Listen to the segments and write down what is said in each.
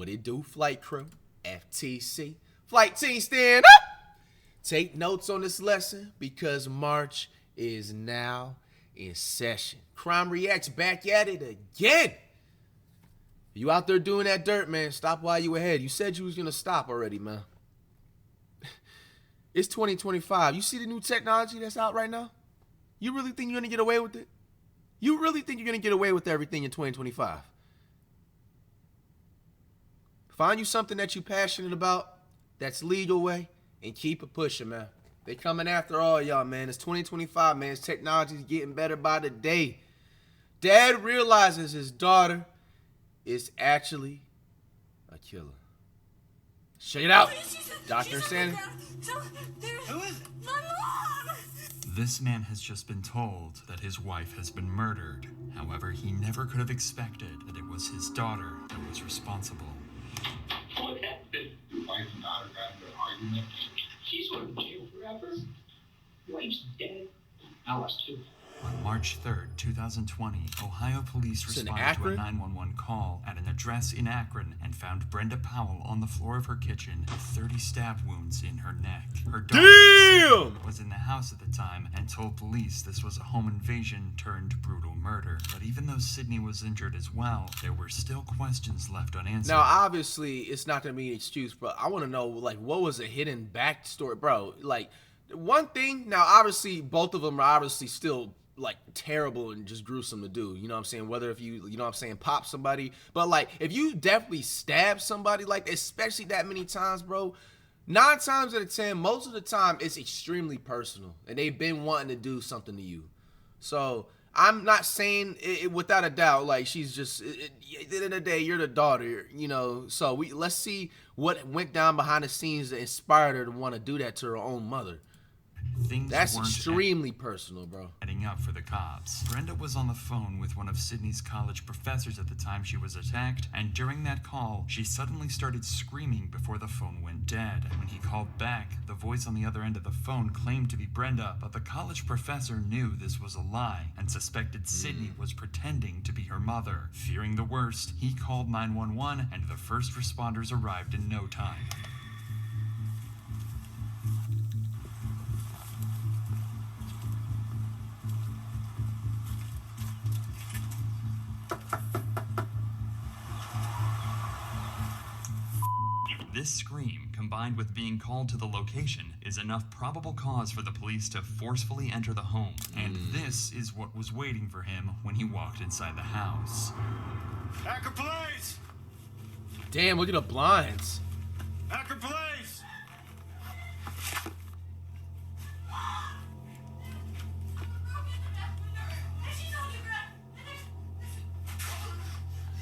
What it do, flight crew? FTC. Flight team, stand up! Take notes on this lesson because March is now in session. Crime Reacts back at it again. You out there doing that dirt, man. Stop while you ahead. You said you was going to stop already, man. It's 2025. You see the new technology that's out right now? You really think you're going to get away with it? You really think you're going to get away with everything in 2025? Find you something that you're passionate about, that's legal way, and keep it pushing, man. They coming after all y'all, man. It's 2025, man. Technology's getting better by the day. Dad realizes his daughter is actually a killer. Check it out. Dr. Sandy. Who is it? My mom! This man has just been told that his wife has been murdered. However, he never could have expected that it was his daughter that was responsible. What happened? Your wife and daughter got into an argument. She's going to jail forever. Wife's dead. I was too. On March 3rd, 2020, Ohio police responded to a 911 call at an address in Akron and found Brenda Powell on the floor of her kitchen with 30 stab wounds in her neck. Her daughter was in the house at the time and told police this was a home invasion turned brutal murder. But even though Sydney was injured as well, there were still questions left unanswered. Now, obviously, it's not going to be an excuse, but I want to know, like, what was the hidden backstory, bro? Like, one thing, now, obviously, both of them are obviously still like terrible and just gruesome to do, you know what I'm saying? Whether if you know what I'm saying, pop somebody, but like if you definitely stab somebody like that, especially that many times, bro, 9 times out of 10, most of the time it's extremely personal and they've been wanting to do something to you. So I'm not saying it without a doubt, like she's just, at the end of the day, you're the daughter, you know, so let's see what went down behind the scenes that inspired her to want to do that to her own mother. That's extremely personal, bro. Heading up for the cops. Brenda was on the phone with one of Sydney's college professors at the time she was attacked, and during that call, she suddenly started screaming before the phone went dead. When he called back, the voice on the other end of the phone claimed to be Brenda, but the college professor knew this was a lie and suspected Sydney was pretending to be her mother. Fearing the worst, he called 911, and the first responders arrived in no time. This scream, combined with being called to the location, is enough probable cause for the police to forcefully enter the home. And this is what was waiting for him when he walked inside the house. Akron Police! Damn, look at the blinds. Akron Police!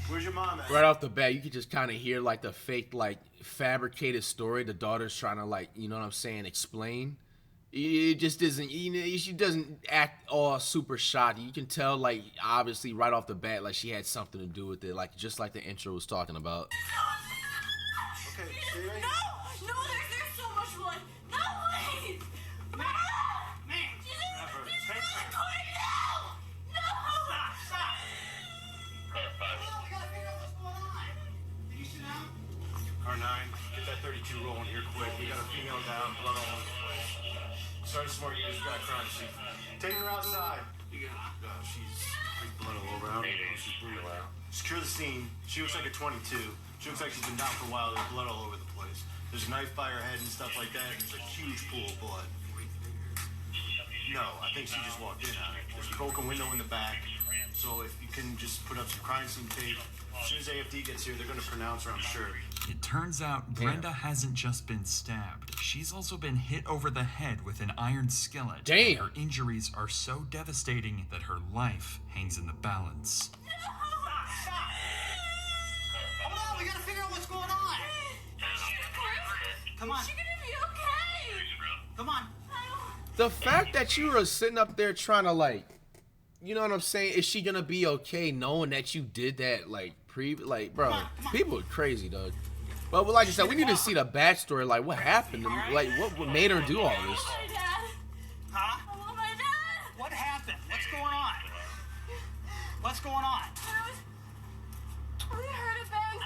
Where's your mom at? Right off the bat, you could just kind of hear like the fake, like fabricated story the daughter's trying to, like, you know what I'm saying, explain. It just isn't, you know, she doesn't act all super shoddy. You can tell, like, obviously right off the bat, like she had something to do with it, like just like the intro was talking about. Okay, stay right here. No, there's so much blood. No, please. No. Man, She's recording now. No. Stop. Oh, we gotta figure out what's going on. Can you sit down? R9, get that 32 rolling here quick. We got a female down, blood all over the place. Sergeant Smart, you just got a crime scene. Take her outside. She's big blood all over. I don't know. She's brutal out. Secure the scene. She looks like a 22. She looks like she's been down for a while. There's blood all over the place. There's a knife by her head and stuff like that. There's a huge pool of blood. No, I think she just walked in on it. There's a broken window in the back. So if you can just put up some crime scene tape. As soon as AFD gets here, they're going to pronounce her, I'm sure. It turns out Brenda hasn't just been stabbed. She's also been hit over the head with an iron skillet. Damn. Her injuries are so devastating that her life hangs in the balance. Hold on, we got to figure out what's going on. Come on. Is she gonna be okay? Come on. The fact that you were sitting up there trying to, like, you know what I'm saying, is she gonna be okay knowing that you did that, like, like, bro, people are crazy, dog. But like I said, we need to see the backstory, like, what happened, like, what made her do all this? I want my dad. Huh? I want my dad. What happened? What's going on? What's going on? We heard a bang.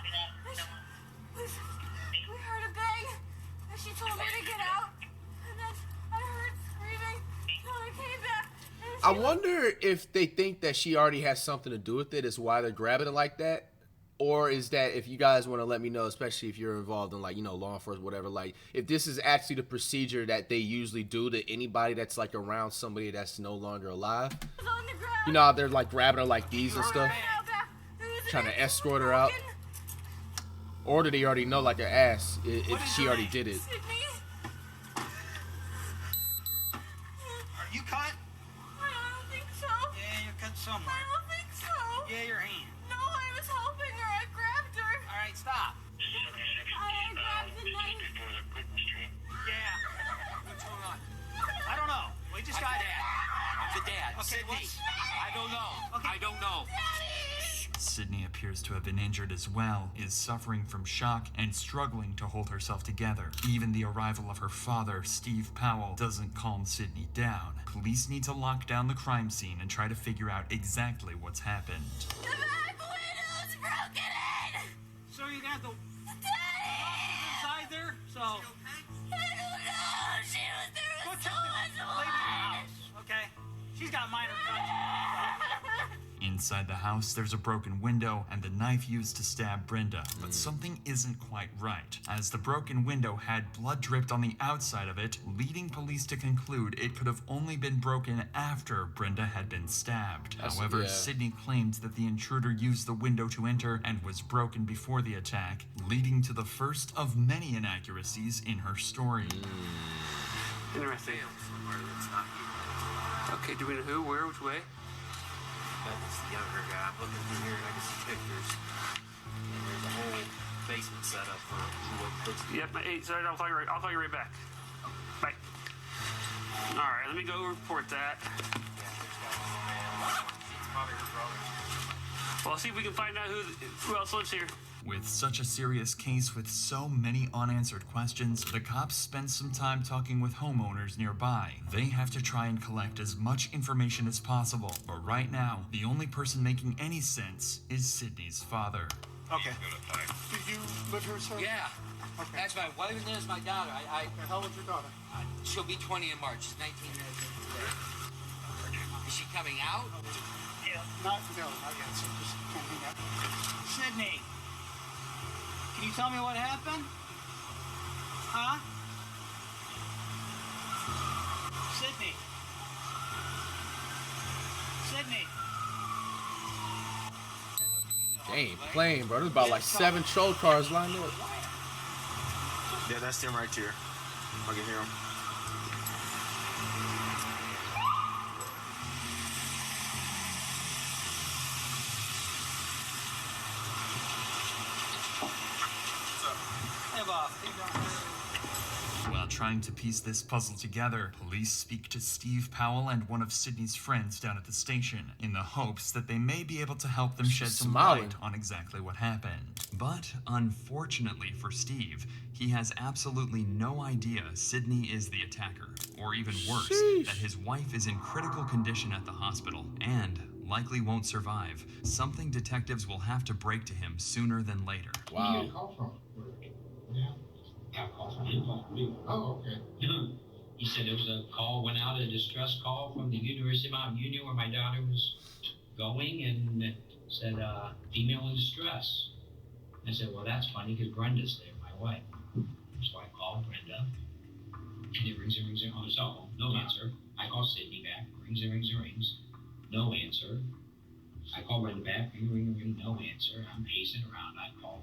I wonder if they think that she already has something to do with it, is why they're grabbing it like that. Or is that, if you guys want to let me know, especially if you're involved in, like, you know, law enforcement, whatever, like, if this is actually the procedure that they usually do to anybody that's, like, around somebody that's no longer alive. On the ground. You know how they're, like, grabbing her like these and stuff, trying to escort her out. Or do they already know, like, her ass, if she already did it? Sydney? Are you cut? I don't think so. Yeah, you're cut somewhere. I don't think so. Yeah, your hand. No, I was helping her. I grabbed her. All right, stop. I grabbed the knife. Yeah. What's going on? I don't know. We just got The dad. Okay, Sydney. what's- I don't know. Okay. I don't know. Sydney appears to have been injured as well, is suffering from shock, and struggling to hold herself together. Even the arrival of her father, Steve Powell, doesn't calm Sydney down. Police need to lock down the crime scene and try to figure out exactly what's happened. The back window's broken in. So you're gonna have to Daddy! inside there? So I don't know. She was there go was check so the much lady in the house, okay? She's got minor cuts. Inside the house, there's a broken window and the knife used to stab Brenda, but something isn't quite right, as the broken window had blood dripped on the outside of it, leading police to conclude it could have only been broken after Brenda had been stabbed. However, yeah. Sydney claimed that the intruder used the window to enter and was broken before the attack, leading to the first of many inaccuracies in her story. Interesting. Somewhere that's not you. Okay, do we know who, where, which way? That's the younger guy. I'm looking through here and I can see pictures. And there's a whole basement set up for what looks like. Yep, hey, sorry, I'll call you right back. Bye. All right, let me go report that. It's probably her brother. Well, I'll see if we can find out who else lives here. With such a serious case with so many unanswered questions, the cops spend some time talking with homeowners nearby. They have to try and collect as much information as possible, but right now, the only person making any sense is Sydney's father. Okay. Do you live here, sir? Yeah. Okay. That's my wife and there's my daughter. How old's your daughter? She'll be 20 in March. She's 19 today. Is she coming out? No, not yet, sir. Just can't hang out. Sydney, can you tell me what happened? Huh? Sydney. Sydney. They ain't playing, bro. There's about like 7 troll cars lined up. Yeah, that's him right here. I can hear him. Hey, Bob. While trying to piece this puzzle together, police speak to Steve Powell and one of Sydney's friends down at the station, in the hopes that they may be able to help them shed some Smiling. light on exactly what happened. But unfortunately for Steve, he has absolutely no idea Sydney is the attacker, or even worse, Sheesh. that his wife is in critical condition at the hospital and likely won't survive, something detectives will have to break to him sooner than later. Where did you Wow. get a call from? Yeah. Got a call from him. Oh, okay. He said there was a call, went out, a distress call from the University of Mount Union where my daughter was going, and said, female in distress. I said, well, that's funny because Brenda's there, my wife. So I called Brenda, and it rings and rings and on his cell phone. No answer. I call Sydney back, rings and rings and rings. No answer. I call Brenda back, ring, ring, ring, no answer. I'm pacing around. I call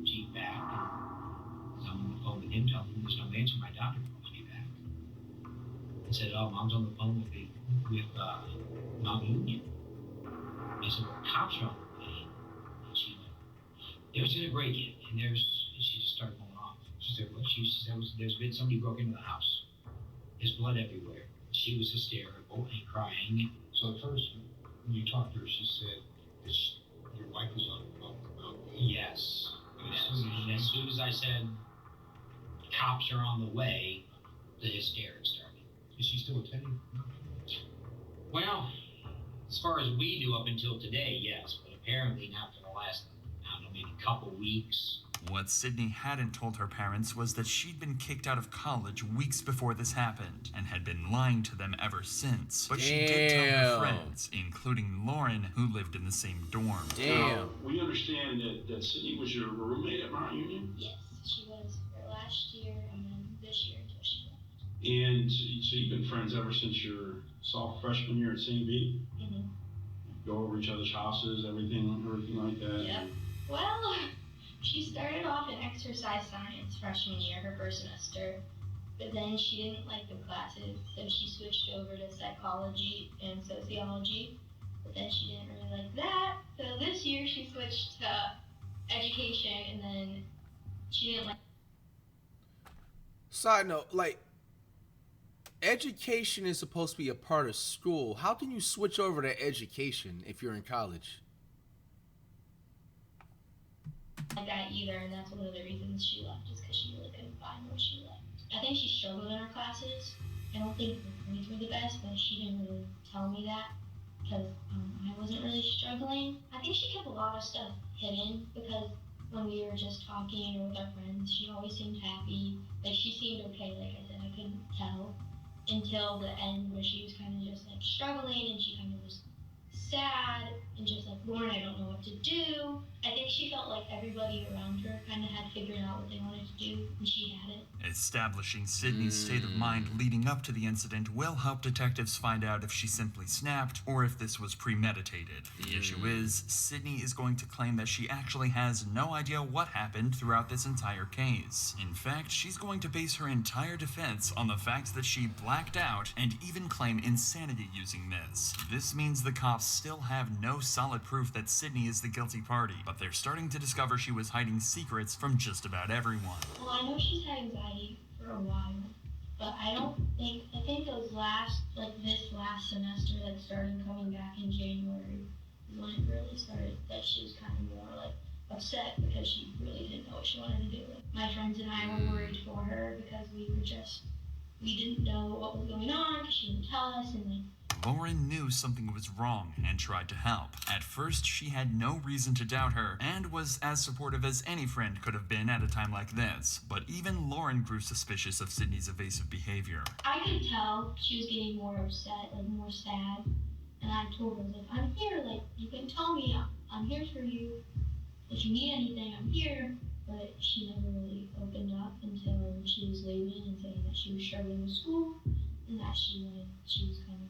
Chief back, and I'm on the phone with him, telling him there's no answer. My doctor calls me back and said, oh, Mom's on the phone with Mount Union. I said, well, cops are on the way. And she went, there's been a break-in, and she just started going off. She said, what? She said, there's been somebody broke into the house. There's blood everywhere. She was hysterical and crying. So at first, when you talked to her, she said that your wife was on the phone about the Yes. And as soon as I said, cops are on the way, the hysterics started. Is she still attending? Well, as far as we knew up until today, yes, but apparently not for the last, I don't know, maybe couple weeks. What Sydney hadn't told her parents was that she'd been kicked out of college weeks before this happened, and had been lying to them ever since. But she did tell her Damn. friends, including Lauren, who lived in the same dorm. Damn. We understand that Sydney was your roommate at Mount Union? Yes, she was for last year and then this year until she left. And so you've been friends ever since your freshman year at St. B? Mm-hmm. Go over each other's houses, everything like that? Yep. Well, she started off in exercise science freshman year, her first semester, but then she didn't like the classes, so she switched over to psychology and sociology, but then she didn't really like that, so this year she switched to education, and then she didn't like. Side note, like, education is supposed to be a part of school. How can you switch over to education if you're in college? Like that either, and that's one of the reasons she left, is because she really couldn't find what she liked. I think she struggled in her classes. I don't think her grades were the best, but she didn't really tell me that because I wasn't really struggling. I think she kept a lot of stuff hidden because when we were just talking or with our friends, she always seemed happy. Like, she seemed okay, like I said, I couldn't tell until the end where she was kind of just like struggling and she kind of was sad and just like, Lauren, I don't know what to do. I think she felt like everybody around her kind of had figured out what they wanted to do and she hadn't. Establishing Sydney's state of mind leading up to the incident will help detectives find out if she simply snapped or if this was premeditated. The issue is, Sydney is going to claim that she actually has no idea what happened throughout this entire case. In fact, she's going to base her entire defense on the fact that she blacked out and even claim insanity using this. This means the cops still have no solid proof that Sydney is the guilty party, but they're starting to discover she was hiding secrets from just about everyone. Well, I know she's had anxiety for a while, but I think those this last semester, like starting coming back in January, is when it really started, that she was kind of more like upset because she really didn't know what she wanted to do. Like, my friends and I were worried for her because we didn't know what was going on because she didn't tell us, and like, Lauren knew something was wrong and tried to help. At first, she had no reason to doubt her and was as supportive as any friend could have been at a time like this. But even Lauren grew suspicious of Sydney's evasive behavior. I could tell she was getting more upset, like more sad. And I told her, like, I'm here, like, you can tell me I'm here for you. If you need anything, I'm here. But she never really opened up until she was leaving and saying that she was struggling with school and that she was kind of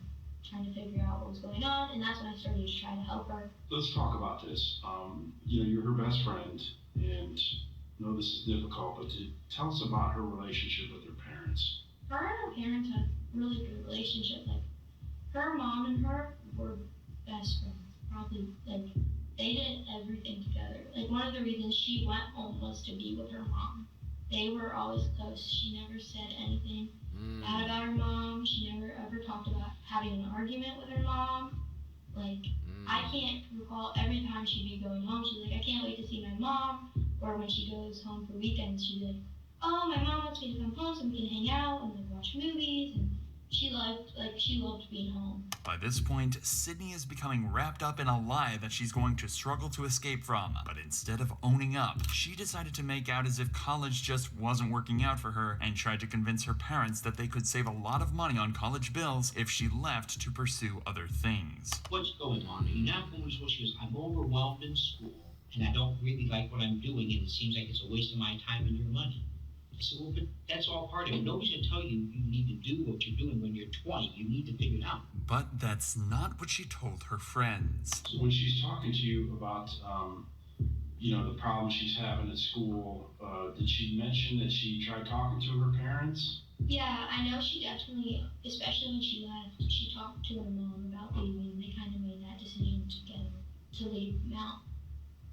trying to figure out what was going on, and that's when I started to try to help her. Let's talk about this. You're her best friend, and I know this is difficult, but tell us about her relationship with her parents. Her and her parents had a really good relationship. Like, her mom and her were best friends. Probably, like, they did everything together. Like, one of the reasons she went home was to be with her mom. They were always close. She never said anything bad about her mom. She never ever talked about having an argument with her mom. Like, I can't recall every time she'd be going home, she's like, I can't wait to see my mom. Or when she goes home for weekends, she'd be like, oh, my mom wants me to come home so we can hang out and like watch movies. And she loved being home. By this point, Sydney is becoming wrapped up in a lie that she's going to struggle to escape from. But instead of owning up, she decided to make out as if college just wasn't working out for her and tried to convince her parents that they could save a lot of money on college bills if she left to pursue other things. What's going on? And now comes what she goes, I'm overwhelmed in school, and I don't really like what I'm doing, and it seems like it's a waste of my time and your money. I said, well, but that's all part of it. Nobody's going to tell you you need to do what you're doing when you're 20. You need to figure it out. But that's not what she told her friends. So when she's talking to you about, the problems she's having at school, did she mention that she tried talking to her parents? Yeah, I know she definitely, especially when she left, she talked to her mom about leaving. They kind of made that decision together to leave Mount.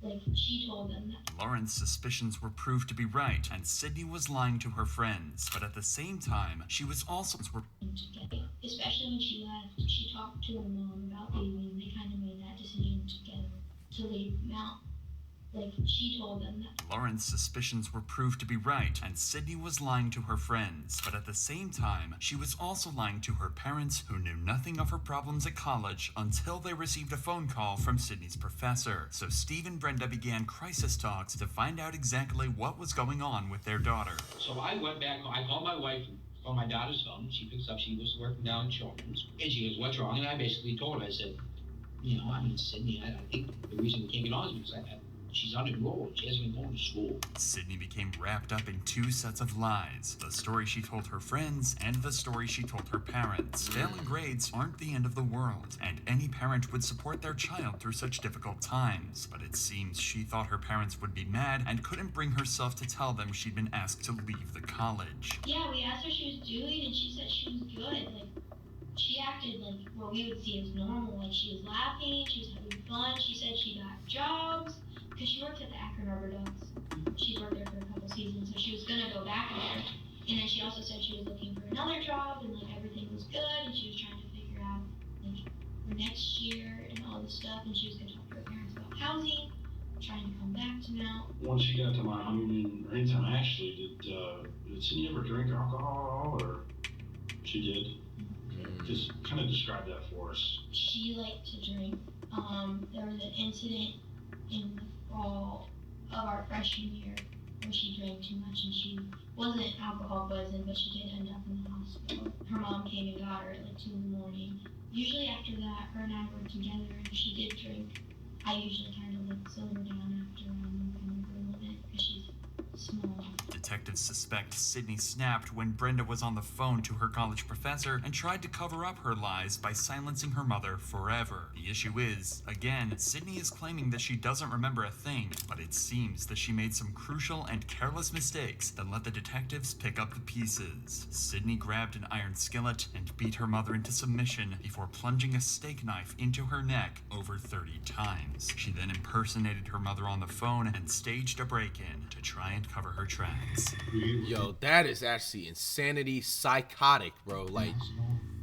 Like, she told them that. Lauren's suspicions were proved to be right, and Sydney was lying to her friends. But at the same time, she was also... Especially when she left, she talked to her mom about leaving. They kind of made that decision together to leave Mount. Like, she told them that. Lauren's suspicions were proved to be right, and Sydney was lying to her friends. But at the same time, she was also lying to her parents, who knew nothing of her problems at college until they received a phone call from Sydney's professor. So Steve and Brenda began crisis talks to find out exactly what was going on with their daughter. So I went back, I called my wife on my daughter's phone. She picks up, she was working down in Children's. And she goes, what's wrong? And I basically told her, I said, you know, I'm in Sydney. I think the reason we can't get on is because she's unenrolled. She hasn't been going to school. Sydney became wrapped up in two sets of lies. The story she told her friends and the story she told her parents. Failing grades aren't the end of the world, and any parent would support their child through such difficult times. But it seems she thought her parents would be mad and couldn't bring herself to tell them she'd been asked to leave the college. Yeah, we asked her she was doing, and she said she was good. Like, she acted like what we would see as normal. Like, she was laughing, she was having fun. She said she got jobs, because she worked at the Akron Rubber Ducks. She worked there for a couple seasons, so she was gonna go back there. And then she also said she was looking for another job, and like everything was good, and she was trying to figure out like for next year and all this stuff. And she was gonna talk to her parents about housing, trying to come back to Mount. Once she got to my honeymoon, or anytime actually, did Sydney ever drink alcohol, or she did? Just kind of describe that for us. She liked to drink. There was an incident in the fall of our freshman year where she drank too much, and she wasn't alcohol poisoned, but she did end up in the hospital. Her mom came and got her at like 2 in the morning. Usually after that, her and I were together, and if she did drink, I usually kind of like slow her down after I'm kind of a little bit, because she's small. Detectives suspect Sydney snapped when Brenda was on the phone to her college professor and tried to cover up her lies by silencing her mother forever. The issue is, again, Sydney is claiming that she doesn't remember a thing, but it seems that she made some crucial and careless mistakes that let the detectives pick up the pieces. Sydney grabbed an iron skillet and beat her mother into submission before plunging a steak knife into her neck over 30 times. She then impersonated her mother on the phone and staged a break-in to try and cover her tracks. Yo, that is actually insanity, psychotic, bro. Like,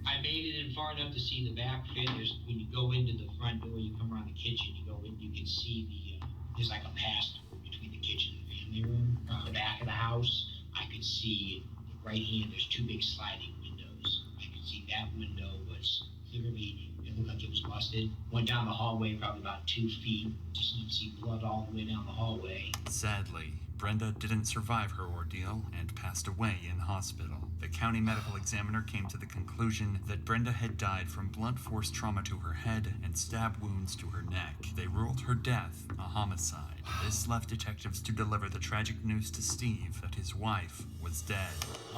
I made it in far enough to see the back fit. When you go into the front door, you come around the kitchen, you go in, you can see there's like a pass-through between the kitchen and the family room. The back of the house, I could see right hand, there's 2 big sliding windows. I could see that window was clearly, it looked like it was busted. Went down the hallway probably about 2 feet. Just you can see blood all the way down the hallway. Sadly, Brenda didn't survive her ordeal and passed away in hospital. The county medical examiner came to the conclusion that Brenda had died from blunt force trauma to her head and stab wounds to her neck. They ruled her death a homicide. This left detectives to deliver the tragic news to Steve that his wife was dead.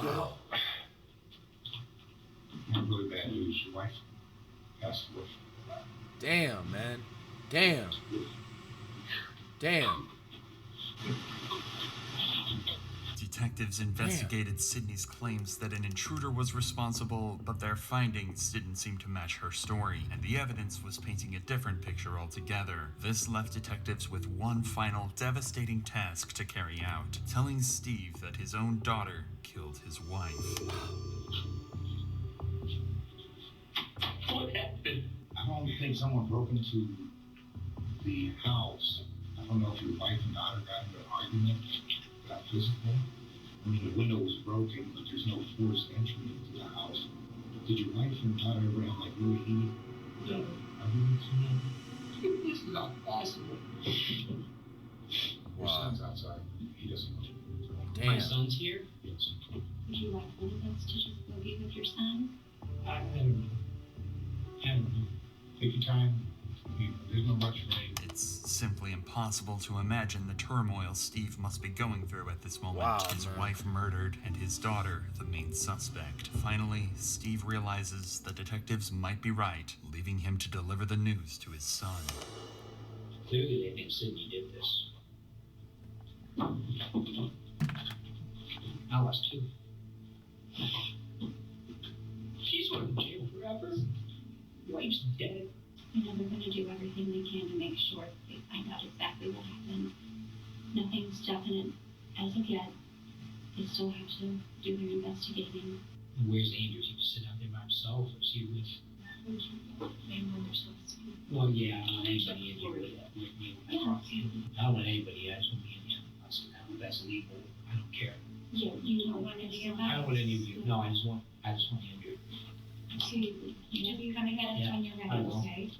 wow. Not really bad news. Your wife passed away. Damn, man. Damn. Damn. Detectives investigated Sydney's claims that an intruder was responsible, but their findings didn't seem to match her story, and the evidence was painting a different picture altogether. This left detectives with one final devastating task to carry out, telling Steve that his own daughter killed his wife. What happened? I don't think someone broke into the house. I don't know if your wife and daughter got into an argument, got physical. I mean, the window was broken, but there's no forced entry into the house. Did your wife and daughter ever have like really heated arguments? It's not possible. Your son's outside. He doesn't know. My Damn. son's here? Yes. Would you like one of us to just go be with your son? I don't know. I don't know. Take your time. There's no rush, Ray. It's simply impossible to imagine the turmoil Steve must be going through at this moment. Wow, his man. wife murdered and his daughter the main suspect. Finally, Steve realizes the detectives might be right, leaving him to deliver the news to his son. Clearly they think Sydney did this. I was too. She's going to jail forever. Wife's dead. You know, they're going to do everything they can to make sure they find out exactly what happened. Nothing's definite as of yet. They still have to do their investigating. Where's Andrew? He just sit out there by himself, or is he with Well, yeah, I don't want anybody in here with me. I don't want anybody else with me in here. That's legal. I don't care. You don't want any of I that? don't want any of you. No, I just want Andrew. So you just kind of got it on your I ready, will. okay?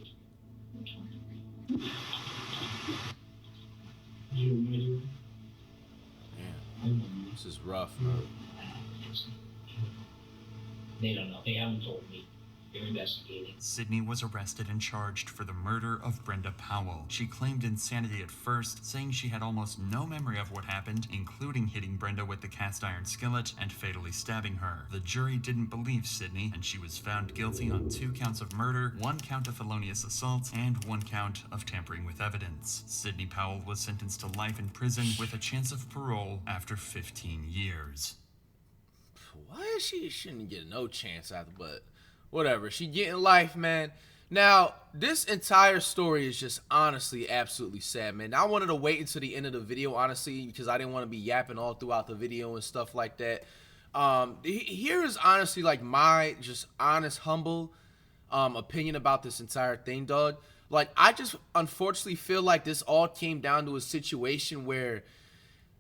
You ready? Damn, this is rough, bro. They don't know. They haven't told me. They're investigating. Sydney was arrested and charged for the murder of Brenda Powell. She claimed insanity at first, saying she had almost no memory of what happened, including hitting Brenda with the cast iron skillet and fatally stabbing her. The jury didn't believe Sydney, and she was found guilty on 2 counts of murder, 1 count of felonious assault, and 1 count of tampering with evidence. Sydney Powell was sentenced to life in prison with a chance of parole after 15 years. Why she shouldn't get no chance after, but whatever. She getting life, man. Now, this entire story is just honestly absolutely sad, man. I wanted to wait until the end of the video, honestly, because I didn't want to be yapping all throughout the video and stuff like that. Here is honestly like my just honest, humble opinion about this entire thing, dog. Like, I just unfortunately feel like this all came down to a situation where,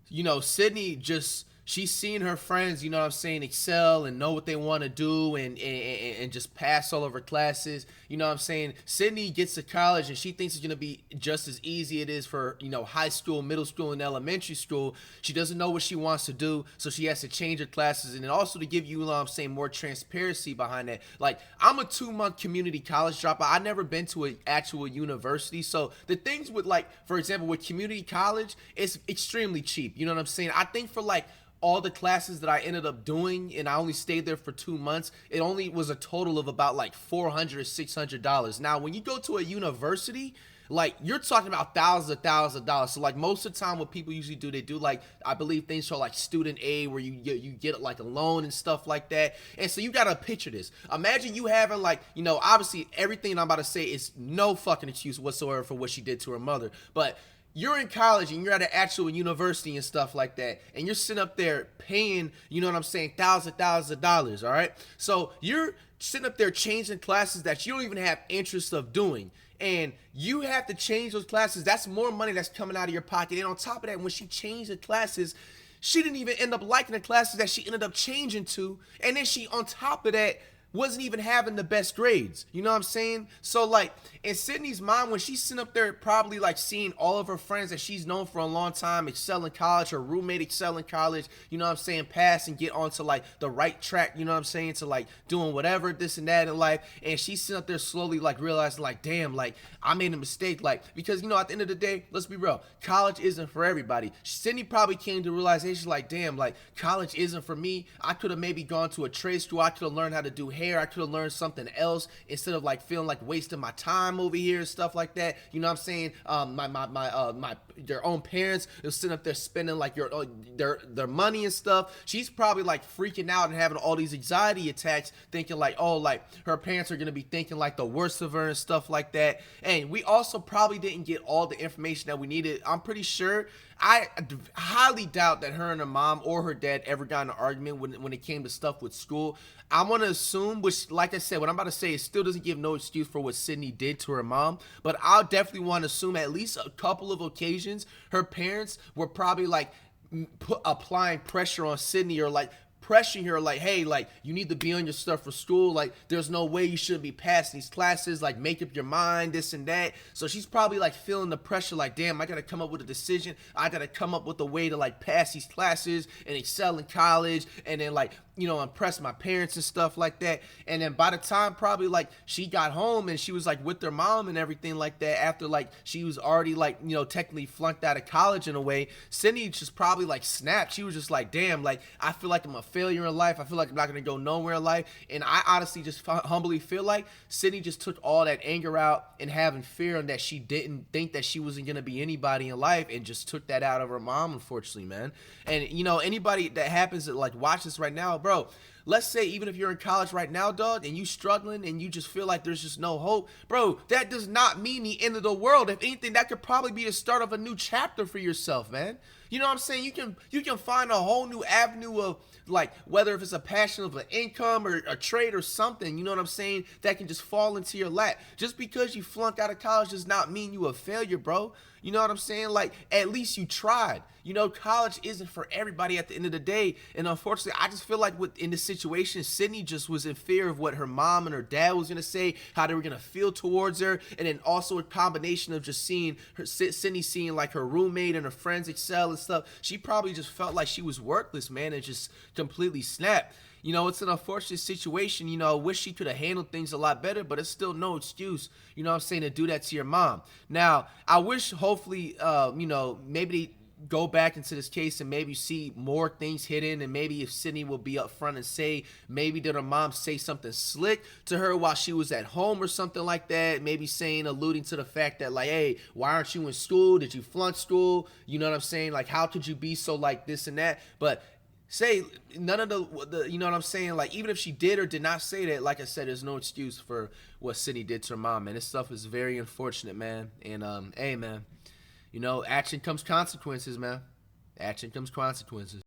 you know, Sydney just, she's seeing her friends, you know what I'm saying, excel and know what they want to do and just pass all of her classes. You know what I'm saying? Sydney gets to college and she thinks it's going to be just as easy it is for, you know, high school, middle school, and elementary school. She doesn't know what she wants to do, so she has to change her classes. And then also to give you know what I'm saying, more transparency behind that. Like, I'm a 2-month community college dropout. I've never been to an actual university. So the things with, like, for example, with community college, it's extremely cheap. You know what I'm saying? I think for, like, all the classes that I ended up doing, and I only stayed there for 2 months, it only was a total of about like $400 or $600. Now, when you go to a university, like, you're talking about thousands of dollars. So, like, most of the time what people usually do, they do, like, I believe things called, like, student aid, where you get, like, a loan and stuff like that. And so you gotta picture this. Imagine you having, like, you know, obviously everything I'm about to say is no fucking excuse whatsoever for what she did to her mother. But you're in college and you're at an actual university and stuff like that, and you're sitting up there paying, you know what I'm saying, thousands of dollars, all right? So you're sitting up there changing classes that you don't even have interest of doing, and you have to change those classes. That's more money that's coming out of your pocket. And on top of that, when she changed the classes, she didn't even end up liking the classes that she ended up changing to, and then she, on top of that, wasn't even having the best grades. You know what I'm saying? So, like, in Sydney's mind, when she's sitting up there probably, like, seeing all of her friends that she's known for a long time excel in college, her roommate excel in college, you know what I'm saying, pass and get onto, like, the right track, you know what I'm saying, to, like, doing whatever, this and that in life, and she's sitting up there slowly, like, realizing, like, damn, like, I made a mistake, like, because, you know, at the end of the day, let's be real, college isn't for everybody. Sydney probably came to realization, like, damn, like, college isn't for me. I could have maybe gone to a trade school. I could have learned how to do hair. I could have learned something else instead of, like, feeling like wasting my time over here and stuff like that. You know what I'm saying? Their own parents are sitting up there spending, like, their money and stuff. She's probably, like, freaking out and having all these anxiety attacks, thinking like, oh, like, her parents are gonna be thinking like the worst of her and stuff like that. And we also probably didn't get all the information that we needed. I'm pretty sure, I highly doubt that her and her mom or her dad ever got in an argument when it came to stuff with school. I want to assume, which, like I said, what I'm about to say, it still doesn't give no excuse for what Sydney did to her mom, but I'll definitely want to assume at least a couple of occasions her parents were probably, like, applying pressure on Sydney, or, like, pressuring her, like, hey, like, you need to be on your stuff for school, like, there's no way you shouldn't be passing these classes, like, make up your mind, this and that. So she's probably, like, feeling the pressure, like, damn, I gotta come up with a decision, I gotta come up with a way to, like, pass these classes and excel in college, and then, like, you know, impress my parents and stuff like that. And then by the time probably, like, she got home and she was, like, with their mom and everything like that, after, like, she was already, like, you know, technically flunked out of college in a way, Sydney just probably, like, snapped. She was just like, damn, like, I feel like I'm a failure in life. I feel like I'm not gonna go nowhere in life. And I honestly just humbly feel like Sydney just took all that anger out and having fear, and that she didn't think that she wasn't gonna be anybody in life, and just took that out of her mom, unfortunately, man. And, you know, anybody that happens to, like, watch this right now, bro, let's say even if you're in college right now, dog, and you struggling and you just feel like there's just no hope, bro, that does not mean the end of the world. If anything, that could probably be the start of a new chapter for yourself, man. You know what I'm saying? You can find a whole new avenue of, like, whether if it's a passion of an income or a trade or something, you know what I'm saying, that can just fall into your lap. Just because you flunk out of college does not mean you a failure, bro. You know what I'm saying? Like, at least you tried. You know, college isn't for everybody at the end of the day. And unfortunately, I just feel like in this situation, Sydney just was in fear of what her mom and her dad was going to say, how they were going to feel towards her. And then also a combination of just seeing her, Sydney seeing like her roommate and her friends excel and stuff. She probably just felt like she was worthless, man, and just completely snapped. You know, it's an unfortunate situation. You know, I wish she could have handled things a lot better, but it's still no excuse, you know what I'm saying, to do that to your mom. Now, I wish, hopefully, you know, maybe they go back into this case and maybe see more things hidden, and maybe if Sydney will be up front and say, maybe did her mom say something slick to her while she was at home or something like that, maybe saying, alluding to the fact that, like, hey, why aren't you in school? Did you flunk school? You know what I'm saying? Like, how could you be so like this and that? But say none of the you know what I'm saying, like, even if she did or did not say that, like I said, there's no excuse for what Sydney did to her mom, man. This stuff is very unfortunate, man. And hey, man, you know, action comes consequences, man. Action comes consequences.